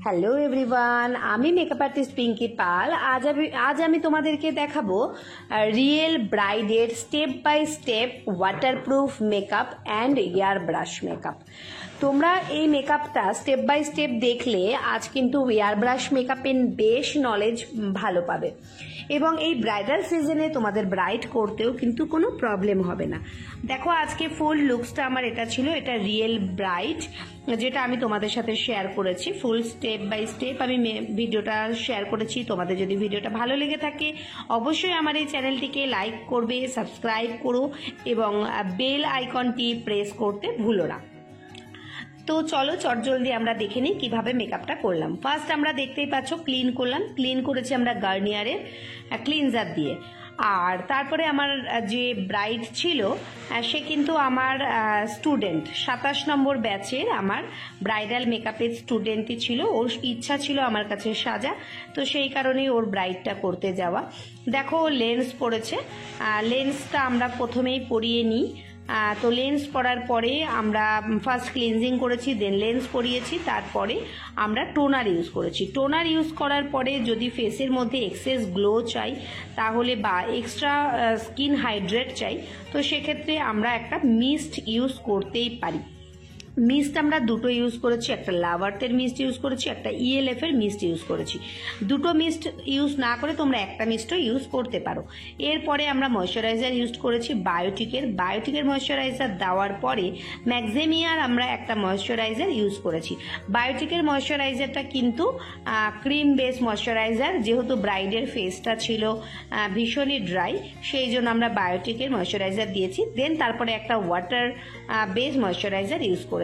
Hello everyone, আমি makeup artist Pinky Pal. আজ আমি তোমাদেরকে দেখাবো রিয়েল ব্রাইডের step by step waterproof makeup and airbrush makeup. তোমরা এই মেকআপটা স্টেপ বাই স্টেপ দেখলে আজ কিন্তু এয়ার ব্রাশ মেকআপের বেশ নলেজ ভালো পাবে এবং এই ব্রাইডাল সিজনে তোমাদের ব্রাইড করতেও কিন্তু কোনো প্রবলেম হবে না। দেখো আজকে ফুল লুকসটা আমার এটা ছিল, এটা রিয়েল ব্রাইড যেটা আমি তোমাদের সাথে শেয়ার করেছি। ফুল স্টেপ বাই স্টেপ আমি ভিডিওটা শেয়ার করেছি। তোমাদের যদি ভিডিওটা ভালো লেগে থাকে অবশ্যই আমার এই চ্যানেলটিকে লাইক করবে, সাবস্ক্রাইব করো এবং বেল আইকনটি প্রেস করতে ভুলো না। তো চলো চটজলদি আমরা দেখে নিই কিভাবে মেকআপটা করলাম। ফার্স্ট আমরা দেখতেই পাচ্ছ ক্লিন করেছি আমরা গার্নিয়ারের ক্লিনজার দিয়ে। আর তারপরে আমার যে ব্রাইড ছিল সে কিন্তু আমার স্টুডেন্ট, 27 নম্বর ব্যাচের আমার ব্রাইডাল মেকআপের স্টুডেন্টই ছিল। ওর ইচ্ছা ছিল আমার কাছে সাজা, তো সেই কারণেই ওর ব্রাইডটা করতে যাওয়া। দেখো লেন্স পরেছে, লেন্সটা আমরা প্রথমেই পরিয়ে নিই। তো লেন্স পরার পরে আমরা ফার্স্ট ক্লিনজিং করেছি, দেন লেন্স পরিয়েছি, তারপরে আমরা টোনার ইউজ করেছি। টোনার ইউজ করার পরে যদি ফেসের মধ্যে এক্সেস গ্লো চাই তাহলে বা এক্সট্রা স্কিন হাইড্রেট চাই তো সেক্ষেত্রে আমরা একটা মিস্ট ইউজ করতেই পারি। মিস্ট আমরা দুটো ইউজ করেছি, একটা লাভ আর্থের মিস্ট ইউজ করেছি, একটা ইএলএফ এর মিস্ট ইউজ করেছি। দুটো মিস্ট ইউজ না করে তোমরা একটা মিস্টও ইউজ করতে পারো। এরপরে আমরা ময়শ্চারাইজার ইউজ করেছি বায়োটিকের ময়শ্চারাইজার দেওয়ার পরে ম্যাক্সিমিয়ার আমরা একটা ময়শ্চারাইজার ইউজ করেছি। বায়োটিকের ময়শ্চারাইজারটা কিন্তু ক্রিম বেস ময়শ্চারাইজার, যেহেতু ব্রাইডের ফেসটা ছিল ভীষণই ড্রাই সেই জন্য আমরা বায়োটিকের ময়শ্চারাইজার দিয়েছি। দেন তারপরে একটা ওয়াটার বেস ময়শ্চারাইজার ইউজ করেছি।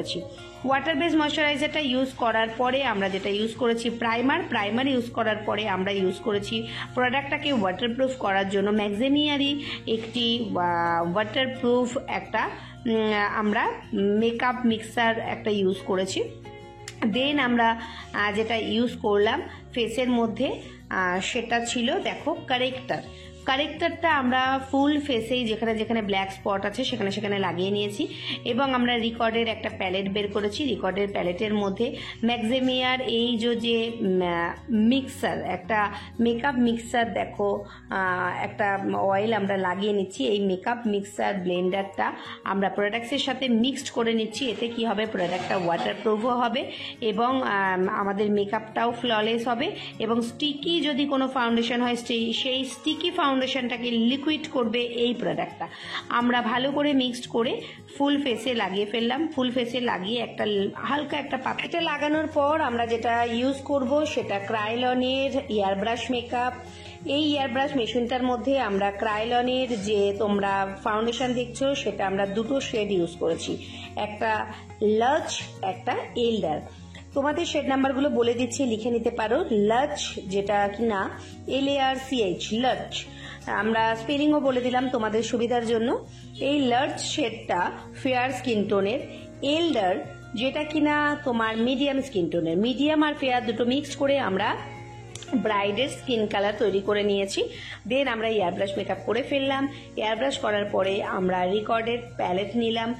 ওয়াটার বেস ময়শ্চারাইজারটা ইউজ করার পরে আমরা যেটা ইউজ করেছি প্রাইমার ইউজ করার পরে আমরা ইউজ করেছি প্রোডাক্টটাকে ওয়াটারপ্রুফ করার জন্য ম্যাক্সিমিয়ারই একটি ওয়াটারপ্রুফ একটা আমরা মেকআপ মিক্সার একটা ইউজ করেছি। দেন আমরা যেটা ইউজ করলাম ফেসের মধ্যে সেটা ছিল দেখো কারেক্টারটা আমরা ফুল ফেসেই যেখানে যেখানে ব্ল্যাক স্পট আছে সেখানে সেখানে লাগিয়ে নিয়েছি এবং আমরা রিকর্ডের একটা প্যালেট বের করেছি। রিকর্ডের প্যালেটের মধ্যে ম্যাক্সিমিয়ার এই যে মিক্সার, একটা মেকআপ মিক্সার দেখো একটা অয়েল আমরা লাগিয়ে নিচ্ছি। এই মেকআপ মিক্সার ব্লেন্ডারটা আমরা প্রোডাক্টসের সাথে মিক্সড করে নিচ্ছি। এতে কি হবে, প্রোডাক্টটা ওয়াটারপ্রুফও হবে এবং আমাদের মেকআপটাও ফ্ললেস হবে এবং স্টিকি যদি কোনো ফাউন্ডেশন হয় সেই স্টিকি ফাউন্ডেশনটাকে লিকুইড করবে এই প্রোডাক্টটা। আমরা ভালো করে মিক্সড করে ফুল ফেসে লাগিয়ে ফেললাম। ফুল ফেসে লাগিয়ে একটা হালকা একটা পাপড়িটা লাগানোর পর আমরা যেটা ইউজ করব সেটা ক্রায়োলনের এয়ার ব্রাশ মেকআপ। এই এয়ার ব্রাশ মেশিনটার মধ্যে আমরা ক্রায়োলনের যে তোমরা ফাউন্ডেশন দেখছো সেটা আমরা দুটো শেড ইউজ করেছি, একটা লাচ একটা এল্ডার। তোমাদের শেড নাম্বারগুলো বলে দিচ্ছি, লিখে নিতে পারো। লাচ যেটা কিনা LARCH লাচ, আমরা স্পেলিংও বলে দিলাম তোমাদের সুবিধার জন্য। এই লাচ শেডটা ফেয়ার স্কিন টোনের, এল্ডার যেটা কিনা তোমার মিডিয়াম স্কিন টোনের। মিডিয়াম আর ফেয়ার দুটো মিক্সড করে আমরা ব্রাইডের স্কিন কালার তৈরি করে নিয়েছি। দেন আমরা এয়ার ব্রাশ মেকআপ করে ফেললাম। এয়ার ব্রাশ করার পরে আমরা রিকর্ডের প্যালেট নিলাম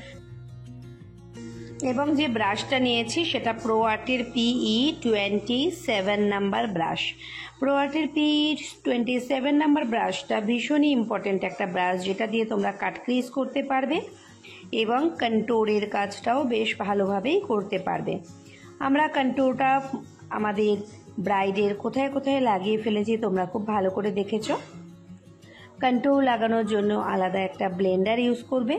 এবং যে ব্রাশটা নিয়েছি সেটা প্রো আর্টের PE 27 নাম্বার ব্রাশ। প্রো আর্টের PE 27 নাম্বার ব্রাশটা ভীষণই ইম্পর্টেন্ট একটা ব্রাশ, যেটা দিয়ে তোমরা কাট ক্রিজ করতে পারবে এবং কন্ট্যুরের কাজটাও বেশ ভালোভাবেই করতে পারবে। আমরা কন্ট্যুরটা আমাদের ব্রাইডের কোথায় কোথায় লাগিয়ে ফেলেছি তোমরা খুব ভালো করে দেখেছো। কন্ট্যুর লাগানোর জন্য আলাদা একটা ব্লেন্ডার ইউজ করবে,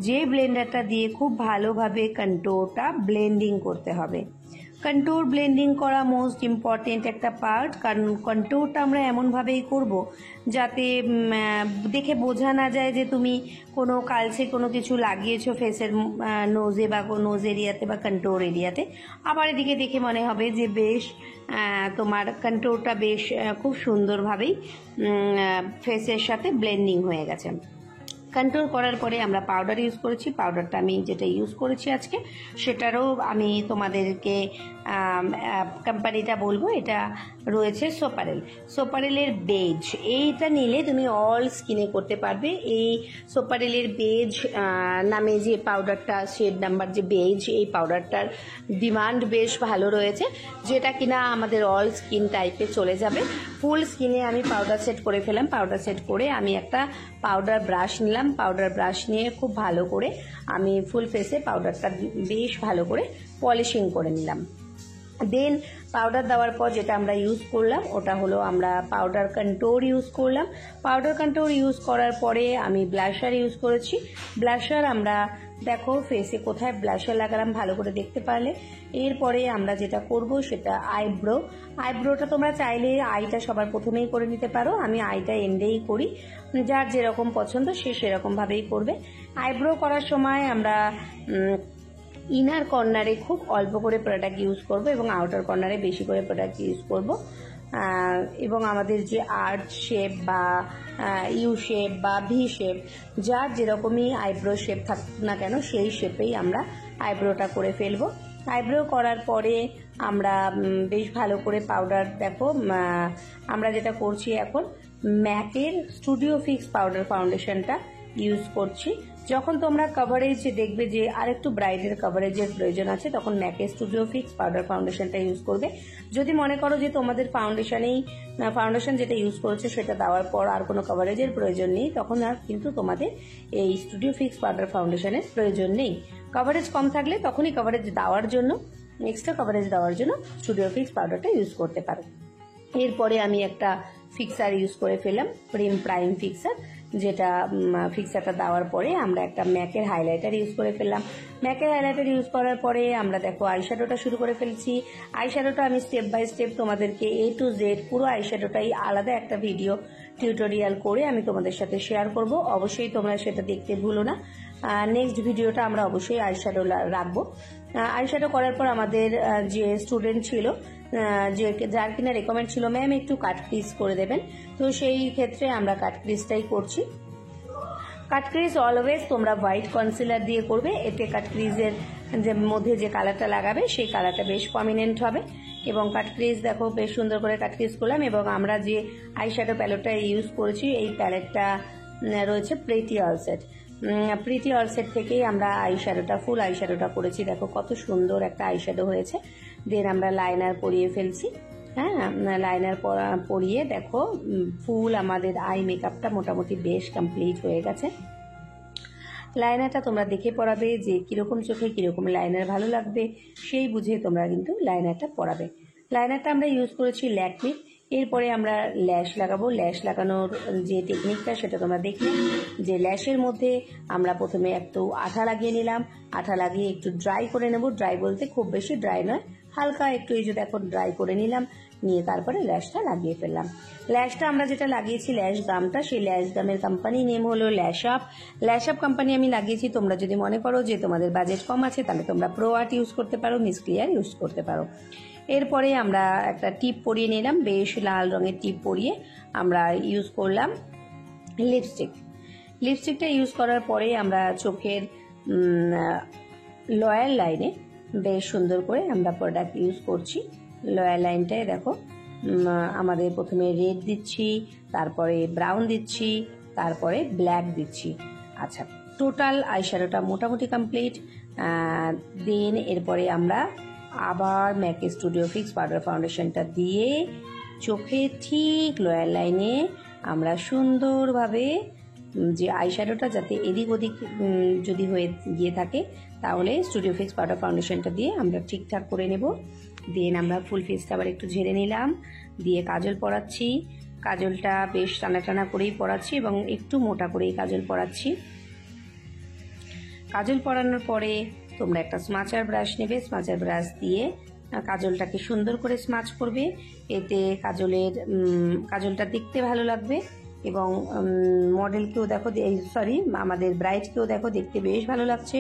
যে ব্লেন্ডারটা দিয়ে খুব ভালোভাবে কন্ট্যুরটা ব্লেন্ডিং করতে হবে। কন্ট্যুর ব্লেন্ডিং করা মোস্ট ইম্পর্টেন্ট একটা পার্ট, কারণ কন্ট্যুরটা আমরা এমনভাবেই করব যাতে দেখে বোঝা না যায় যে তুমি কোনো কালচে কোনো কিছু লাগিয়েছো ফেসের নোজে বা নোজ এরিয়াতে বা কন্ট্যুর এরিয়াতে, আবার এদিকে দেখে মনে হবে যে বেশ তোমার কন্ট্যুরটা বেশ খুব সুন্দরভাবেই ফেসের সাথে ব্লেন্ডিং হয়ে গেছে। কন্ট্যুর করার পরে আমরা পাউডার ইউজ করেছি। পাউডারটা আমি যেটা ইউজ করেছি আজকে সেটারও আমি তোমাদেরকে কোম্পানিটা বলবো, এটা রয়েছে সোপারেল। সোপারেলের বেজ, এইটা নিলে তুমি অল স্কিনে করতে পারবে। এই সোপারেলের বেজ নামে যে পাউডারটা, শেড নাম্বার যে বেজ, এই পাউডারটার ডিমান্ড বেশ ভালো রয়েছে, যেটা কিনা আমাদের অল স্কিন টাইপে চলে যাবে। ফুল স্কিনে আমি পাউডার সেট করে ফেলাম। পাউডার সেট করে আমি একটা পাউডার ব্রাশ নিলাম। পাউডার ব্রাশ নিয়ে খুব ভালো করে আমি ফুল ফেসে পাউডারটা বেশ ভালো করে পলিশিং করে নিলাম। দেন পাউডার দেওয়ার পর যেটা আমরা ইউজ করলাম ওটা হলো আমরা পাউডার কন্ট্যুর ইউজ করলাম। পাউডার কন্ট্যুর ইউজ করার পরে আমি ব্লাশার ইউজ করেছি। ব্লাশার আমরা দেখো ফেসে কোথায় ব্লাশার লাগালাম ভালো করে দেখতে পারলে। এরপরে আমরা যেটা করব সেটা আইব্রো। আইব্রোটা তোমরা চাইলে আইটা সবার প্রথমেই করে নিতে পারো, আমি আইটা এন্ডেই করি। যার যেরকম পছন্দ সে সেরকমভাবেই করবে। আইব্রো করার সময় আমরা ইনার কর্নারে খুব অল্প করে প্রোডাক্ট ইউজ করব এবং আউটার কর্নারে বেশি করে প্রোডাক্ট ইউজ করব। এবং আমাদের যে আর্চ শেপ বা ইউ শেপ বা ভি শেপ, যার যেরকমই আইব্রো শেপ থাকুক না কেন সেই শেপেই আমরা আইব্রোটা করে ফেলবো। আইব্রো করার পরে আমরা বেশ ভালো করে পাউডার, দেখো আমরা যেটা করছি এখন ম্যাকের স্টুডিও ফিক্স পাউডার ফাউন্ডেশনটা ইউজ করছি। যখন তোমরা কভারেজ দেখবে যে আরেকটু ব্রাইডের কভারেজের প্রয়োজন আছে, তখন ম্যাকের স্টুডিও ফিক্স পাউডার ফাউন্ডেশনটা ইউজ করবে। যদি মনে করো যে তোমাদের ফাউন্ডেশন যেটা ইউজ করেছে সেটা দেওয়ার পর আর কোনো কভারেজের প্রয়োজন নেই, তখন আর কিন্তু তোমাদের এই স্টুডিও ফিক্স পাউডার ফাউন্ডেশনের প্রয়োজন নেই। কভারেজ কম থাকলে তখনই কভারেজ দেওয়ার জন্য, এক্সট্রা কভারেজ দেওয়ার জন্য স্টুডিও ফিক্স পাউডারটা ইউজ করতে পারো। এরপরে আমি একটা ফিক্সার ইউজ করে ফেললাম, প্রাইম ফিক্সার, যেটা ফিক্সারটা দেওয়ার পরে আমরা একটা ম্যাকের হাইলাইটার ইউজ করে ফেললাম। ম্যাকের হাইলাইটার ইউজ করার পরে আমরা দেখো আইশ্যাডোটা শুরু করে ফেলছি। আইশ্যাডোটা আমি স্টেপ বাই স্টেপ তোমাদেরকে A to Z পুরো আইশ্যাডোটাই আলাদা একটা ভিডিও টিউটোরিয়াল করে আমি তোমাদের সাথে শেয়ার করব। অবশ্যই তোমরা সেটা দেখতে ভুলো না। নেক্সট ভিডিওটা আমরা অবশ্যই আইশ্যাডো রাখবো। আইশ্যাডো করার পর আমাদের যে স্টুডেন্ট ছিল, যার কিনা রেকমেন্ড ছিল ম্যাম একটু কাট ক্রিজ করে দেবেন, তো সেই ক্ষেত্রে আমরা কাট ক্রিজটাই করছি। কাট ক্রিজ অলওয়েজ তোমরা হোয়াইট কনসিলার দিয়ে করবে, এতে কাট ক্রিজের যে মধ্যে যে কালারটা লাগাবে সেই কালারটা বেশ প্রমিনেন্ট হবে। এবং কাট ক্রিজ দেখো বেশ সুন্দর করে কাট ক্রিজ করলাম। এবং আমরা যে আইশ্যাডো প্যালেটটা ইউজ করেছি, এই প্যালেটটা রয়েছে প্রিটি অলসেট। প্রিটি অলসেট থেকেই আমরা আইশ্যাডোটা, ফুল আইশ্যাডোটা করেছি। দেখো কত সুন্দর একটা আইশ্যাডো হয়েছে। দেন আমরা লাইনার পরিয়ে ফেলছি। হ্যাঁ, লাইনার পরিয়ে দেখো ফুল আমাদের আই মেকআপটা মোটামুটি বেশ কমপ্লিট হয়ে গেছে। লাইনারটা তোমরা দেখে পরাবে যে কিরকম চোখে কিরকম লাইনার ভালো লাগবে, সেই বুঝে তোমরা কিন্তু লাইনারটা পরাবে। লাইনারটা আমরা ইউজ করেছি ল্যাকমি। এরপরে আমরা ল্যাশ লাগাবো। ল্যাশ লাগানোর যে টেকনিকটা সেটা তোমরা দেখলে, যে ল্যাশের মধ্যে আমরা প্রথমে একটু আঠা লাগিয়ে নিলাম। আঠা লাগিয়ে একটু ড্রাই করে নেব। ড্রাই বলতে খুব বেশি ড্রাই নয়, হালকা একটু এই যে দেখো ড্রাই করে নিলাম, নিয়ে তারপরে ল্যাশটা লাগিয়ে ফেললাম। ল্যাশটা আমরা যেটা লাগিয়েছি ল্যাশ গামটা, সেই ল্যাশ গামের কোম্পানি নেম হলো ল্যাশ আপ। ল্যাশ আপ কোম্পানি আমি লাগিয়েছি। তোমরা যদি মনে করো যে তোমাদের বাজেট কম আছে তাহলে তোমরা প্রো আর্ট ইউজ করতে পারো, মিস ক্লিয়ার ইউজ করতে পারো। এরপরে আমরা একটা টিপ পরিয়ে নিলাম, বেশ লাল রঙের টিপ পরিয়ে আমরা ইউজ করলাম লিপস্টিক। লিপস্টিকটা ইউজ করার পরে আমরা চোখের লোয়ার লাইনে বেশ সুন্দর করে আমরা প্রোডাক্ট ইউজ করছি। লোয়ার লাইনটায় দেখো আমাদের প্রথমে রেড দিচ্ছি, তারপরে ব্রাউন দিচ্ছি, তারপরে ব্ল্যাক দিচ্ছি। আচ্ছা, টোটাল আইশ্যাডোটা মোটামুটি কমপ্লিট। দেন এরপরে আমরা আবার ম্যাকে স্টুডিও ফিক্স পাউডার ফাউন্ডেশনটা দিয়ে চোখে ঠিক লোয়ার লাইনে আমরা সুন্দরভাবে যে আইশ্যাডোটা যাতে এদিক ওদিক যদি হয়ে গিয়ে থাকে তাহলে স্টুডিও ফিক্স পাউডার ফাউন্ডেশনটা দিয়ে আমরা ঠিকঠাক করে নেব। দেন আমরা ফুল ফেসটা আবার একটু ঝেড়ে নিলাম, দিয়ে কাজল পরাচ্ছি। কাজলটা বেশ টানা টানা করেই পরাচ্ছি এবং একটু মোটা করেই কাজল পরাচ্ছি। কাজল পরানোর পরে তোমরা একটা স্মাচার ব্রাশ নেবে। স্মাচার ব্রাশ দিয়ে কাজলটাকে সুন্দর করে স্মাচ করবে। এতে কাজলটা দেখতে ভালো লাগবে এবং মডেলকেও দেখো, আমাদের ব্রাইডকেও দেখো দেখতে বেশ ভালো লাগছে।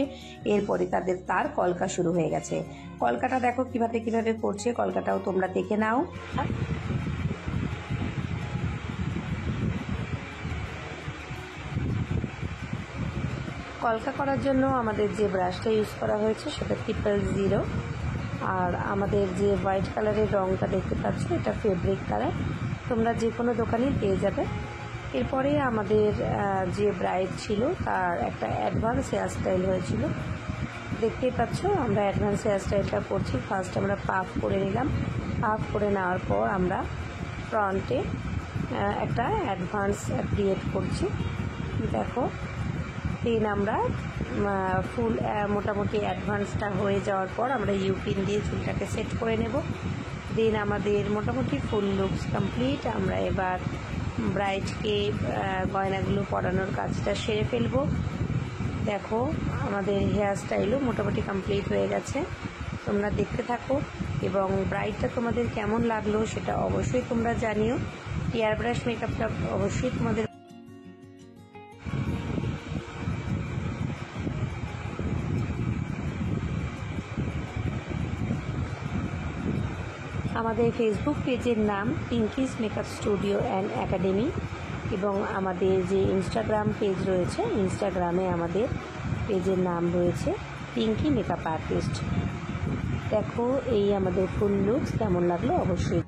এরপরে তার কলকা শুরু হয়ে গেছে। কলকাটা দেখো কিভাবে করছে, কলকাটাও তোমরা দেখে নাও। কলকা করার জন্য আমাদের যে ব্রাশটা ইউজ করা হয়েছে সেটা 000। আর আমাদের যে হোয়াইট কালারের রঙটা দেখতে পাচ্ছ এটা ফেব্রিক কালার, তোমরা যে কোনো দোকানেই পেয়ে যাবে। এরপরে আমাদের যে ব্রাইড ছিল তার একটা অ্যাডভান্স হেয়ার স্টাইল হয়েছিল, দেখতেই পাচ্ছ আমরা অ্যাডভান্স হেয়ার স্টাইলটা করছি। ফার্স্ট আমরা পাফ করে নিলাম, পাফ করে নেওয়ার পর আমরা ফ্রন্টে একটা অ্যাডভান্স ক্রিয়েট করছি, দেখো। দেন আমরা ফুল মোটামুটি অ্যাডভান্সটা হয়ে যাওয়ার পর আমরা ইউপিন দিয়ে চুলটাকে সেট করে নেব। দেন আমাদের মোটামুটি ফুল লুকস কমপ্লিট। আমরা এবার ব্রাইডকে গয়নাগুলো পরানোর কাজটা সেরে ফেলবো। দেখো আমাদের হেয়ার স্টাইলও মোটামুটি কমপ্লিট হয়ে গেছে, তোমরা দেখতে থাকো। এবং ব্রাইডটা তোমাদের কেমন লাগলো সেটা অবশ্যই তোমরা জানিও। এয়ার ব্রাশ মেকআপটা অবশ্যই তোমাদের আমাদের ফেসবুক পেজের নাম Pinki's makeup studio and academy, এবং আমাদের যে ইনস্টাগ্রাম পেজ রয়েছে, ইনস্টাগ্রামে আমাদের পেজের নাম রয়েছে পিঙ্কি মেকআপ আর্টিস্ট। দেখো এই আমাদের ফুল লুকস কেমন লাগলো অবশ্যই।